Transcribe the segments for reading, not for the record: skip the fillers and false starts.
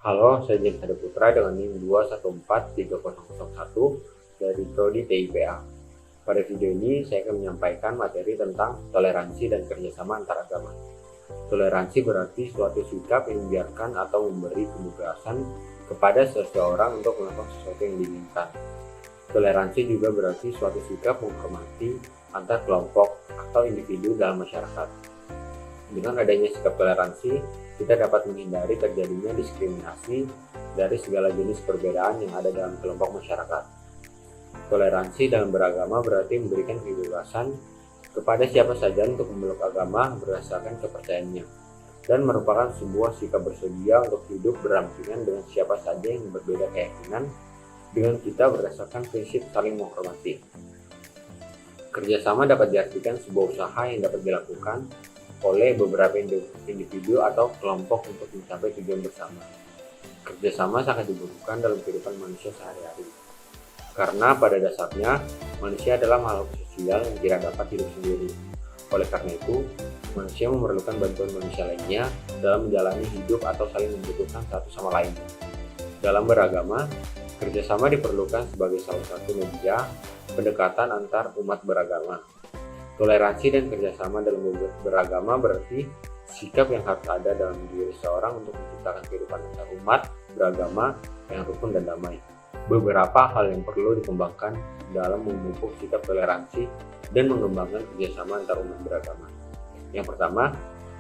Halo, saya James Hadi Putra dengan NIM 2143001 dari Prodi TIPA. Pada video ini, saya akan menyampaikan materi tentang toleransi dan kerjasama antar agama. Toleransi berarti suatu sikap yang membiarkan atau memberi kebebasan kepada seseorang untuk melakukan sesuatu yang diinginkan. Toleransi juga berarti suatu sikap menghormati antar kelompok atau individu dalam masyarakat. Dengan adanya sikap toleransi, kita dapat menghindari terjadinya diskriminasi dari segala jenis perbedaan yang ada dalam kelompok masyarakat. Toleransi dalam beragama berarti memberikan kebebasan kepada siapa saja untuk memeluk agama berdasarkan kepercayaannya, dan merupakan sebuah sikap bersedia untuk hidup berdampingan dengan siapa saja yang berbeda keyakinan dengan kita berdasarkan prinsip saling menghormati. Kerjasama dapat diartikan sebuah usaha yang dapat dilakukan oleh beberapa individu atau kelompok untuk mencapai tujuan bersama. Kerjasama sangat dibutuhkan dalam kehidupan manusia sehari-hari, karena pada dasarnya manusia adalah makhluk sosial yang tidak dapat hidup sendiri. Oleh karena itu, manusia memerlukan bantuan manusia lainnya dalam menjalani hidup atau saling membutuhkan satu sama lain. Dalam beragama, kerjasama diperlukan sebagai salah satu media pendekatan antar umat beragama. Toleransi dan kerjasama dalam beragama berarti sikap yang harus ada dalam diri seorang untuk menciptakan kehidupan antar umat beragama yang rukun dan damai. Beberapa hal yang perlu dikembangkan dalam memupuk sikap toleransi dan mengembangkan kerjasama antar umat beragama. Yang pertama,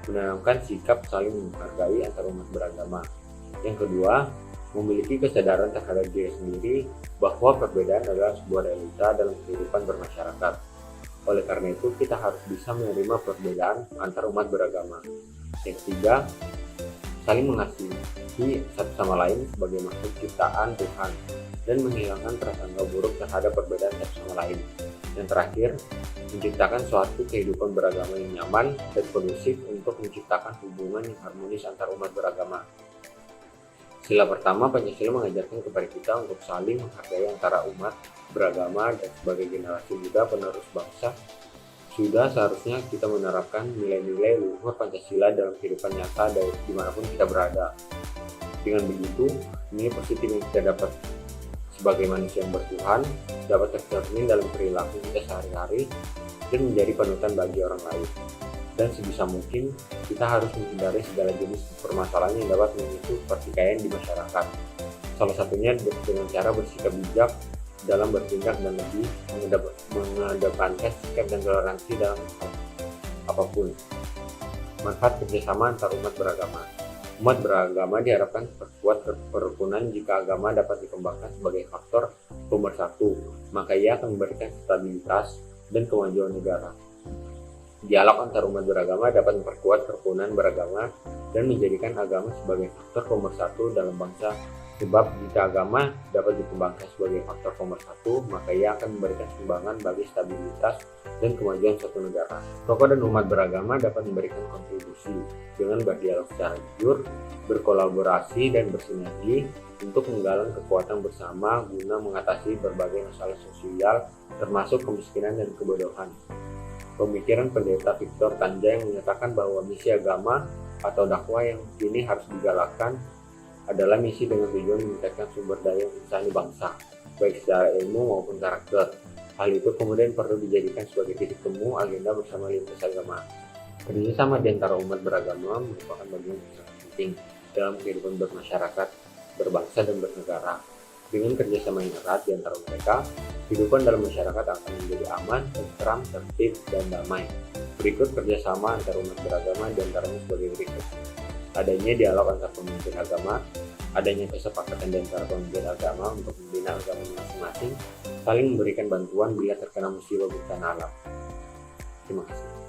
menanamkan sikap saling menghargai antar umat beragama. Yang kedua, memiliki kesadaran terhadap diri sendiri bahwa perbedaan adalah sebuah realita dalam kehidupan bermasyarakat. Oleh karena itu, kita harus bisa menerima perbedaan antar umat beragama. Yang ketiga, saling mengasihi satu sama lain sebagai makhluk ciptaan Tuhan dan menghilangkan prasangka buruk terhadap perbedaan satu sama lain. Yang terakhir, menciptakan suatu kehidupan beragama yang nyaman dan kondusif untuk menciptakan hubungan yang harmonis antar umat beragama. Sila pertama, Pancasila mengajarkan kepada kita untuk saling menghargai antara umat beragama, dan sebagai generasi muda penerus bangsa, sudah seharusnya kita menerapkan nilai-nilai luhur Pancasila dalam kehidupan nyata dari dimanapun kita berada. Dengan begitu, nilai positif yang kita dapat sebagai manusia yang bertuhan dapat tercermin dalam perilaku kita sehari-hari dan menjadi panutan bagi orang lain. Dan sebisa mungkin, kita harus menghindari segala jenis permasalahan yang dapat memicu pertikaian di masyarakat. Salah satunya dengan cara bersikap bijak dalam bertindak dan lebih mengedepankan sikap dan toleransi dalam apapun. Manfaat kerjasama antar umat beragama. Umat beragama diharapkan memperkuat kerukunan. Jika agama dapat dikembangkan sebagai faktor pemersatu, maka ia akan memberikan stabilitas dan kemajuan negara. Dialog antar umat beragama dapat memperkuat kerukunan beragama dan menjadikan agama sebagai faktor pemersatu dalam bangsa. Sebab jika agama dapat dikembangkan sebagai faktor pemersatu, maka ia akan memberikan sumbangan bagi stabilitas dan kemajuan suatu negara. Tokoh dan umat beragama dapat memberikan kontribusi dengan berdialog secara jujur, berkolaborasi dan bersinergi untuk menggalang kekuatan bersama guna mengatasi berbagai masalah sosial termasuk kemiskinan dan kebodohan. Pemikiran Pendeta Victor Tanja yang menyatakan bahwa misi agama atau dakwah yang kini harus digalakkan adalah misi dengan tujuan meningkatkan sumber daya insani bangsa, baik secara ilmu maupun karakter. Hal itu kemudian perlu dijadikan sebagai titik temu agenda bersama lintas agama. Kerjasama di antara umat beragama merupakan bagian yang sangat penting dalam kehidupan bermasyarakat, berbangsa dan bernegara. Dengan kerjasama yang erat di antara mereka, kehidupan dalam masyarakat akan menjadi aman, tentram, tertib, dan damai. Berikut kerjasama antar umat beragama di antaranya sebagai berikut. Adanya dialog antar pemimpin agama, adanya kesepakatan di antara pemimpin agama untuk membina agama masing-masing, saling memberikan bantuan bila terkena musibah bencana alam. Terima kasih.